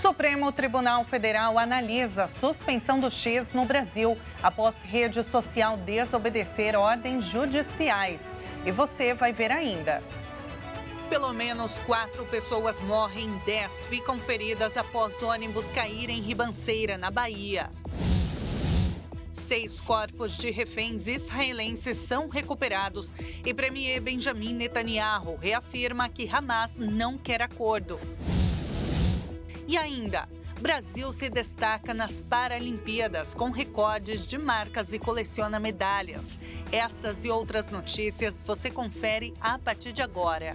Supremo Tribunal Federal analisa suspensão do X no Brasil após rede social desobedecer ordens judiciais. E você vai ver ainda. Pelo menos 4 pessoas morrem, 10 ficam feridas após ônibus cair em Ribanceira, na Bahia. 6 corpos de reféns israelenses são recuperados e premier Benjamin Netanyahu reafirma que Hamas não quer acordo. E ainda, Brasil se destaca nas Paralimpíadas com recordes de marcas e coleciona medalhas. Essas e outras notícias você confere a partir de agora.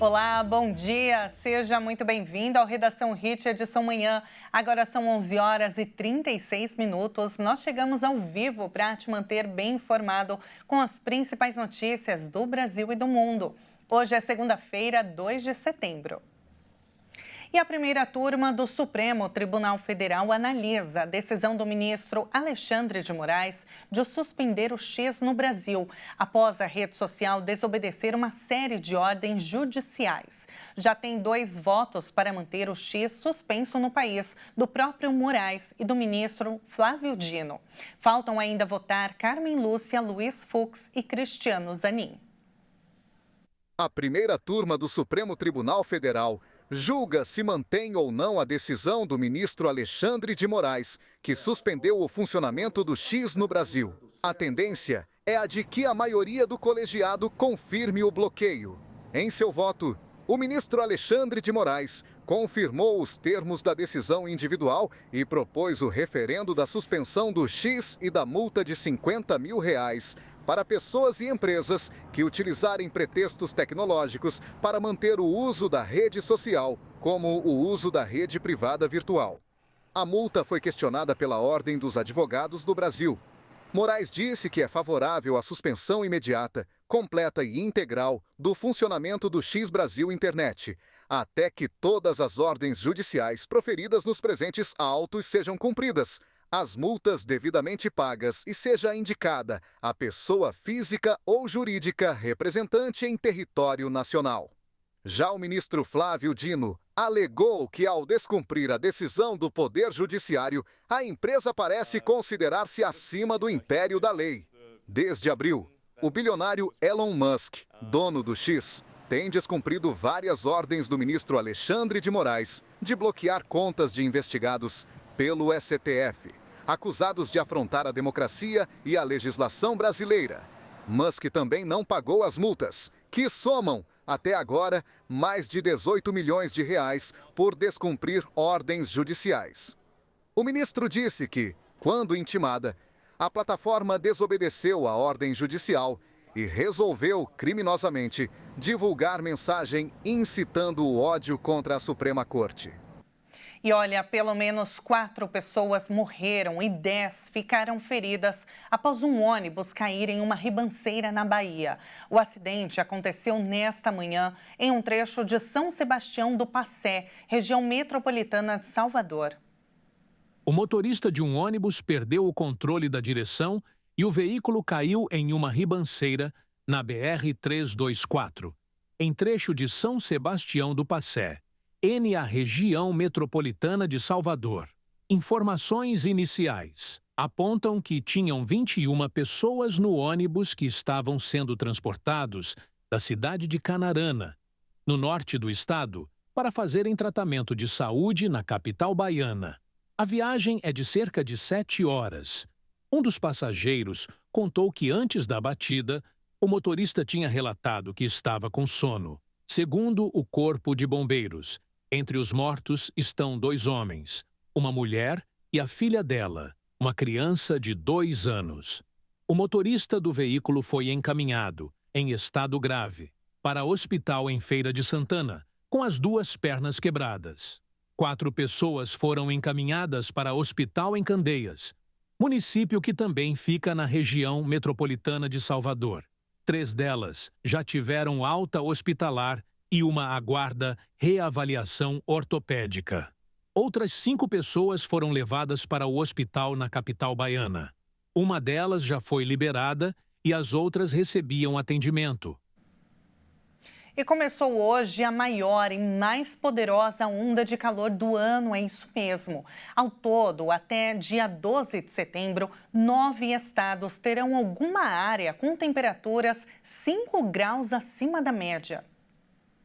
Olá, bom dia. Seja muito bem-vindo ao Redação Hit, edição manhã. Agora são 11 horas e 36 minutos. Nós chegamos ao vivo para te manter bem informado com as principais notícias do Brasil e do mundo. Hoje é segunda-feira, 2 de setembro. E a primeira turma do Supremo Tribunal Federal analisa a decisão do ministro Alexandre de Moraes de suspender o X no Brasil, após a rede social desobedecer uma série de ordens judiciais. Já tem 2 votos para manter o X suspenso no país, do próprio Moraes e do ministro Flávio Dino. Faltam ainda votar Carmen Lúcia, Luiz Fux e Cristiano Zanin. A primeira turma do Supremo Tribunal Federal julga se mantém ou não a decisão do ministro Alexandre de Moraes, que suspendeu o funcionamento do X no Brasil. A tendência é a de que a maioria do colegiado confirme o bloqueio. Em seu voto, o ministro Alexandre de Moraes confirmou os termos da decisão individual e propôs o referendo da suspensão do X e da multa de R$50 mil para pessoas e empresas que utilizarem pretextos tecnológicos para manter o uso da rede social, como o uso da rede privada virtual. A multa foi questionada pela Ordem dos Advogados do Brasil. Moraes disse que é favorável à suspensão imediata, completa e integral do funcionamento do X Brasil Internet, até que todas as ordens judiciais proferidas nos presentes autos sejam cumpridas, as multas devidamente pagas e seja indicada a pessoa física ou jurídica representante em território nacional. Já o ministro Flávio Dino alegou que, ao descumprir a decisão do Poder Judiciário, a empresa parece considerar-se acima do império da lei. Desde abril, o bilionário Elon Musk, dono do X, tem descumprido várias ordens do ministro Alexandre de Moraes de bloquear contas de investigados pelo STF, acusados de afrontar a democracia e a legislação brasileira. Musk também não pagou as multas, que somam, até agora, mais de R$18 milhões por descumprir ordens judiciais. O ministro disse que, quando intimada, a plataforma desobedeceu a ordem judicial e resolveu, criminosamente, divulgar mensagem incitando o ódio contra a Suprema Corte. E olha, pelo menos 4 pessoas morreram e 10 ficaram feridas após um ônibus cair em uma ribanceira na Bahia. O acidente aconteceu nesta manhã em um trecho de São Sebastião do Passé, região metropolitana de Salvador. O motorista de um ônibus perdeu o controle da direção e o veículo caiu em uma ribanceira na BR-324, em trecho de São Sebastião do Passé, a região metropolitana de Salvador. Informações iniciais apontam que tinham 21 pessoas no ônibus que estavam sendo transportados da cidade de Canarana, no norte do estado, para fazerem tratamento de saúde na capital baiana. A viagem é de cerca de 7 horas. Um dos passageiros contou que antes da batida, o motorista tinha relatado que estava com sono. Segundo o Corpo de Bombeiros, entre os mortos estão 2 homens, uma mulher e a filha dela, uma criança de 2 anos. O motorista do veículo foi encaminhado, em estado grave, para o hospital em Feira de Santana, com as 2 pernas quebradas. 4 pessoas foram encaminhadas para o hospital em Candeias, município que também fica na região metropolitana de Salvador. 3 delas já tiveram alta hospitalar e uma aguarda reavaliação ortopédica. Outras 5 pessoas foram levadas para o hospital na capital baiana. Uma delas já foi liberada e as outras recebiam atendimento. E começou hoje a maior e mais poderosa onda de calor do ano, é isso mesmo. Ao todo, até dia 12 de setembro, 9 estados terão alguma área com temperaturas 5 graus acima da média.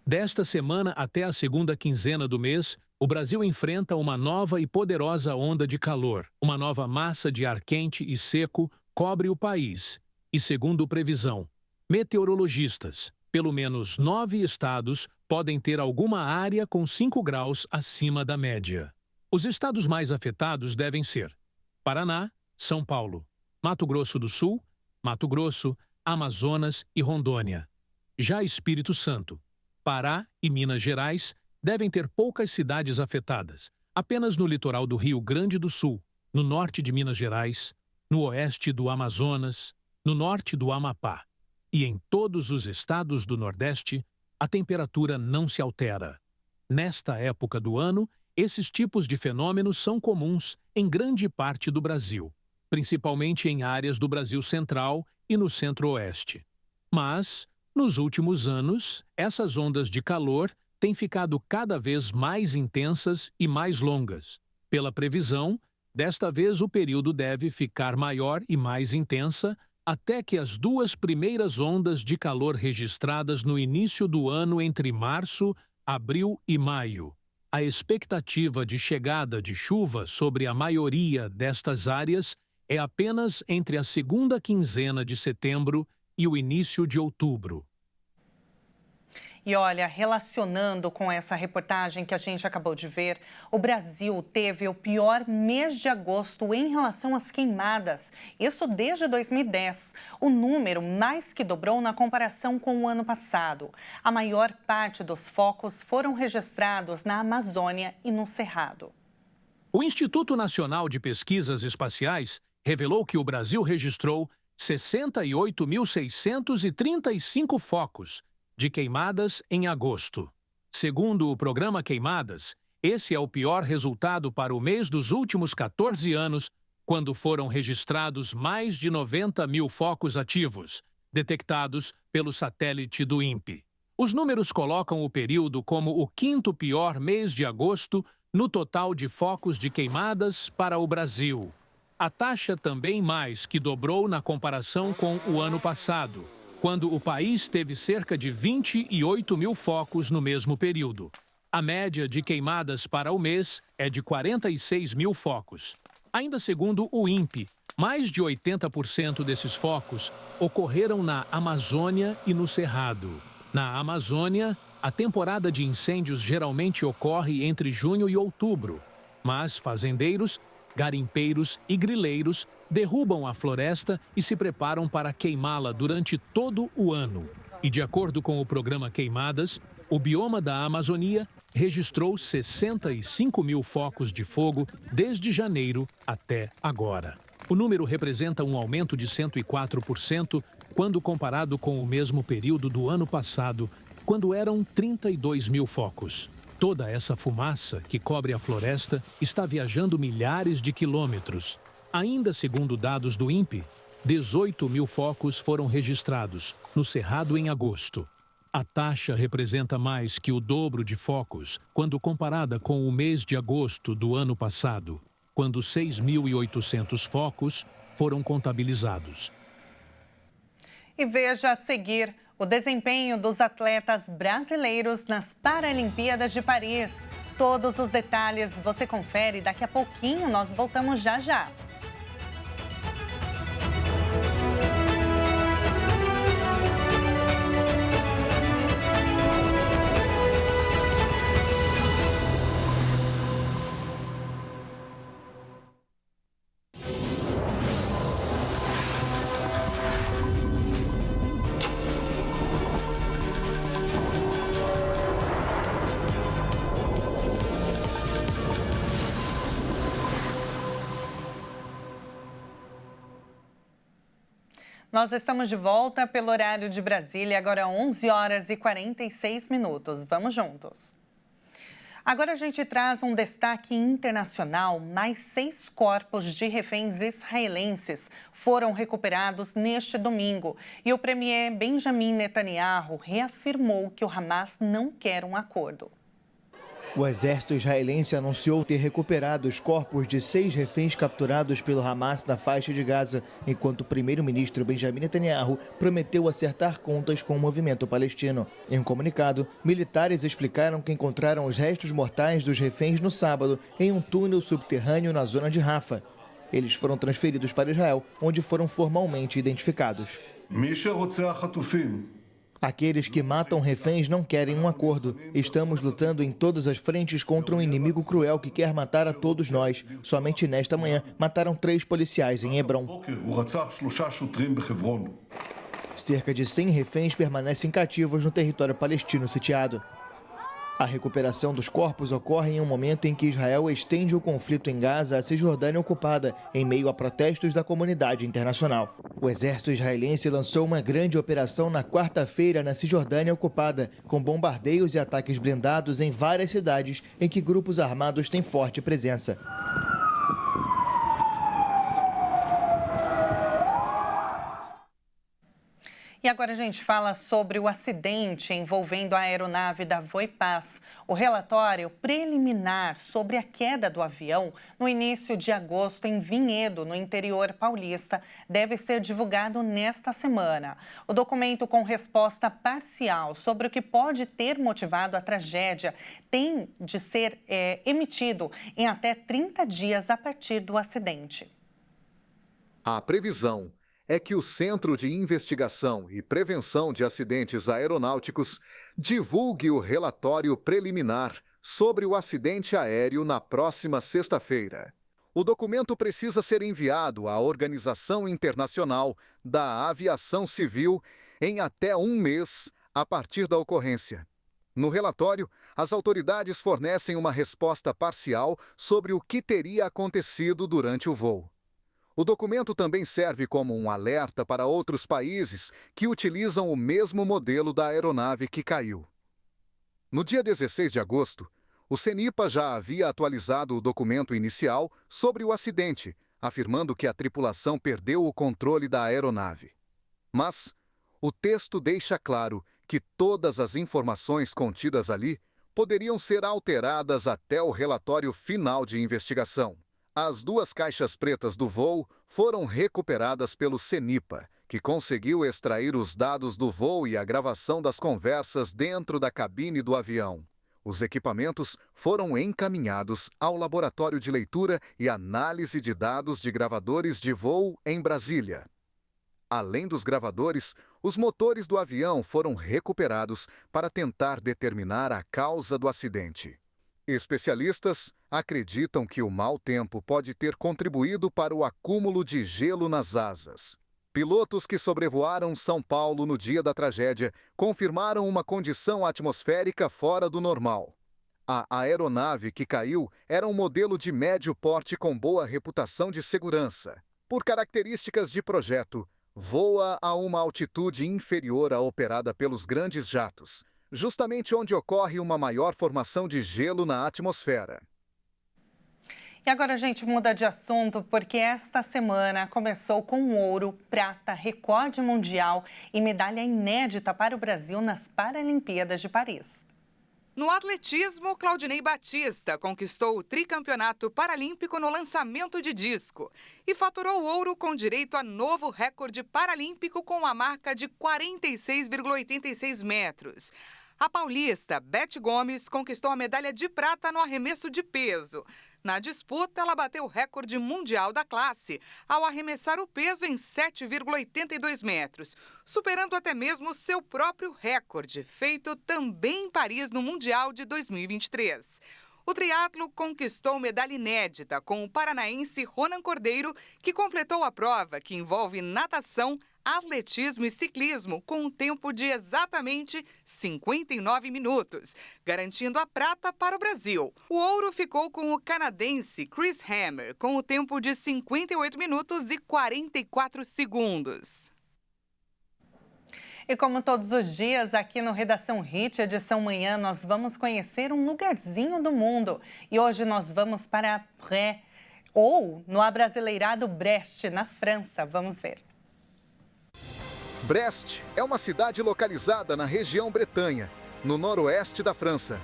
Desta semana até a segunda quinzena do mês, o Brasil enfrenta uma nova e poderosa onda de calor. Uma nova massa de ar quente e seco cobre o país. E segundo previsão, meteorologistas, pelo menos 9 estados podem ter alguma área com 5 graus acima da média. Os estados mais afetados devem ser Paraná, São Paulo, Mato Grosso do Sul, Mato Grosso, Amazonas e Rondônia. Já Espírito Santo, Pará e Minas Gerais devem ter poucas cidades afetadas, apenas no litoral do Rio Grande do Sul, no norte de Minas Gerais, no oeste do Amazonas, no norte do Amapá. E em todos os estados do Nordeste, a temperatura não se altera. Nesta época do ano, esses tipos de fenômenos são comuns em grande parte do Brasil, principalmente em áreas do Brasil Central e no Centro-Oeste. Mas, nos últimos anos, essas ondas de calor têm ficado cada vez mais intensas e mais longas. Pela previsão, desta vez o período deve ficar maior e mais intensa até que as duas primeiras ondas de calor registradas no início do ano entre março, abril e maio. A expectativa de chegada de chuva sobre a maioria destas áreas é apenas entre a segunda quinzena de setembro e o início de outubro. E olha, relacionando com essa reportagem que a gente acabou de ver, o Brasil teve o pior mês de agosto em relação às queimadas. Isso desde 2010. O número mais que dobrou na comparação com o ano passado. A maior parte dos focos foram registrados na Amazônia e no Cerrado. O Instituto Nacional de Pesquisas Espaciais revelou que o Brasil registrou 68.635 focos de queimadas em agosto. Segundo o programa Queimadas, esse é o pior resultado para o mês dos últimos 14 anos, quando foram registrados mais de 90 mil focos ativos, detectados pelo satélite do INPE. Os números colocam o período como o quinto pior mês de agosto no total de focos de queimadas para o Brasil. A taxa também mais que dobrou na comparação com o ano passado, quando o país teve cerca de 28 mil focos no mesmo período. A média de queimadas para o mês é de 46 mil focos. Ainda segundo o INPE, mais de 80% desses focos ocorreram na Amazônia e no Cerrado. Na Amazônia, a temporada de incêndios geralmente ocorre entre junho e outubro, mas fazendeiros, garimpeiros e grileiros derrubam a floresta e se preparam para queimá-la durante todo o ano. E de acordo com o programa Queimadas, o bioma da Amazônia registrou 65 mil focos de fogo desde janeiro até agora. O número representa um aumento de 104% quando comparado com o mesmo período do ano passado, quando eram 32 mil focos. Toda essa fumaça que cobre a floresta está viajando milhares de quilômetros. Ainda segundo dados do INPE, 18 mil focos foram registrados no Cerrado em agosto. A taxa representa mais que o dobro de focos quando comparada com o mês de agosto do ano passado, quando 6.800 focos foram contabilizados. E veja a seguir o desempenho dos atletas brasileiros nas Paralimpíadas de Paris. Todos os detalhes você confere daqui a pouquinho, nós voltamos já já. Nós estamos de volta pelo horário de Brasília, agora 11 horas e 46 minutos. Vamos juntos. Agora a gente traz um destaque internacional. Mais 6 corpos de reféns israelenses foram recuperados neste domingo. E o premier Benjamin Netanyahu reafirmou que o Hamas não quer um acordo. O exército israelense anunciou ter recuperado os corpos de 6 reféns capturados pelo Hamas na faixa de Gaza, enquanto o primeiro-ministro Benjamin Netanyahu prometeu acertar contas com o movimento palestino. Em um comunicado, militares explicaram que encontraram os restos mortais dos reféns no sábado em um túnel subterrâneo na zona de Rafah. Eles foram transferidos para Israel, onde foram formalmente identificados. Aqueles que matam reféns não querem um acordo. Estamos lutando em todas as frentes contra um inimigo cruel que quer matar a todos nós. Somente nesta manhã mataram 3 policiais em Hebron. Cerca de 100 reféns permanecem cativos no território palestino sitiado. A recuperação dos corpos ocorre em um momento em que Israel estende o conflito em Gaza à Cisjordânia ocupada, em meio a protestos da comunidade internacional. O exército israelense lançou uma grande operação na quarta-feira na Cisjordânia ocupada, com bombardeios e ataques blindados em várias cidades em que grupos armados têm forte presença. E agora a gente fala sobre o acidente envolvendo a aeronave da Voipaz. O relatório preliminar sobre a queda do avião no início de agosto em Vinhedo, no interior paulista, deve ser divulgado nesta semana. O documento com resposta parcial sobre o que pode ter motivado a tragédia tem de ser emitido em até 30 dias a partir do acidente. A previsão é que o Centro de Investigação e Prevenção de Acidentes Aeronáuticos divulgue o relatório preliminar sobre o acidente aéreo na próxima sexta-feira. O documento precisa ser enviado à Organização Internacional da Aviação Civil em até 1 mês a partir da ocorrência. No relatório, as autoridades fornecem uma resposta parcial sobre o que teria acontecido durante o voo. O documento também serve como um alerta para outros países que utilizam o mesmo modelo da aeronave que caiu. No dia 16 de agosto, o CENIPA já havia atualizado o documento inicial sobre o acidente, afirmando que a tripulação perdeu o controle da aeronave. Mas o texto deixa claro que todas as informações contidas ali poderiam ser alteradas até o relatório final de investigação. As 2 caixas pretas do voo foram recuperadas pelo CENIPA, que conseguiu extrair os dados do voo e a gravação das conversas dentro da cabine do avião. Os equipamentos foram encaminhados ao Laboratório de Leitura e Análise de Dados de Gravadores de Voo em Brasília. Além dos gravadores, os motores do avião foram recuperados para tentar determinar a causa do acidente. Especialistas acreditam que o mau tempo pode ter contribuído para o acúmulo de gelo nas asas. Pilotos que sobrevoaram São Paulo no dia da tragédia confirmaram uma condição atmosférica fora do normal. A aeronave que caiu era um modelo de médio porte com boa reputação de segurança. Por características de projeto, voa a uma altitude inferior à operada pelos grandes jatos, justamente onde ocorre uma maior formação de gelo na atmosfera. E agora a gente muda de assunto porque esta semana começou com ouro, prata, recorde mundial e medalha inédita para o Brasil nas Paralimpíadas de Paris. No atletismo, Claudinei Batista conquistou o tricampeonato paralímpico no lançamento de disco e faturou ouro com direito a novo recorde paralímpico com a marca de 46,86 metros. A paulista Beth Gomes conquistou a medalha de prata no arremesso de peso. Na disputa, ela bateu o recorde mundial da classe ao arremessar o peso em 7,82 metros, superando até mesmo seu próprio recorde, feito também em Paris no Mundial de 2023. O triatlo conquistou medalha inédita com o paranaense Ronan Cordeiro, que completou a prova, que envolve natação, atletismo e ciclismo, com um tempo de exatamente 59 minutos, garantindo a prata para o Brasil. O ouro ficou com o canadense Chris Hammer, com o tempo de 58 minutos e 44 segundos. E como todos os dias, aqui no Redação Hit, edição manhã, nós vamos conhecer um lugarzinho do mundo. E hoje nós vamos para Bré, ou no abrasileirado Brest, na França. Vamos ver. Brest é uma cidade localizada na região Bretanha, no noroeste da França.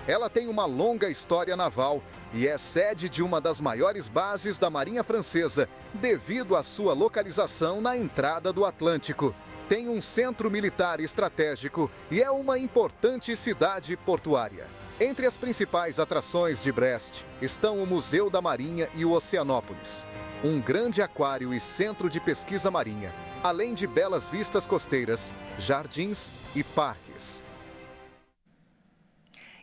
Ela tem uma longa história naval e é sede de uma das maiores bases da Marinha Francesa, devido à sua localização na entrada do Atlântico. Tem um centro militar estratégico e é uma importante cidade portuária. Entre as principais atrações de Brest estão o Museu da Marinha e o Oceanópolis, um grande aquário e centro de pesquisa marinha, além de belas vistas costeiras, jardins e parques.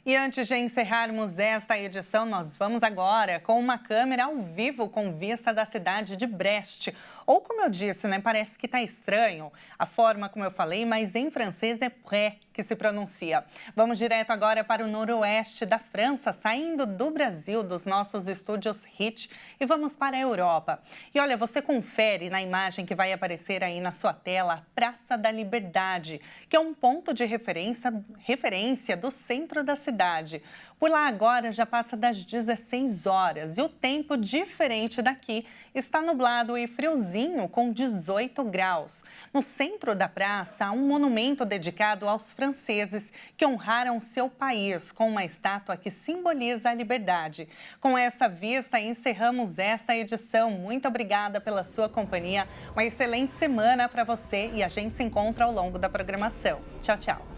E antes de encerrarmos esta edição, nós vamos agora com uma câmera ao vivo com vista da cidade de Brest. Ou como eu disse, né, parece que está estranho a forma como eu falei, mas em francês é Bré que se pronuncia. Vamos direto agora para o noroeste da França, saindo do Brasil, dos nossos estúdios Hit, e vamos para a Europa. E olha, você confere na imagem que vai aparecer aí na sua tela a Praça da Liberdade, que é um ponto de referência do centro da cidade. Por lá agora já passa das 16 horas e o tempo, diferente daqui, está nublado e friozinho com 18 graus. No centro da praça há um monumento dedicado aos franceses que honraram seu país com uma estátua que simboliza a liberdade. Com essa vista, encerramos esta edição. Muito obrigada pela sua companhia. Uma excelente semana para você e a gente se encontra ao longo da programação. Tchau, tchau.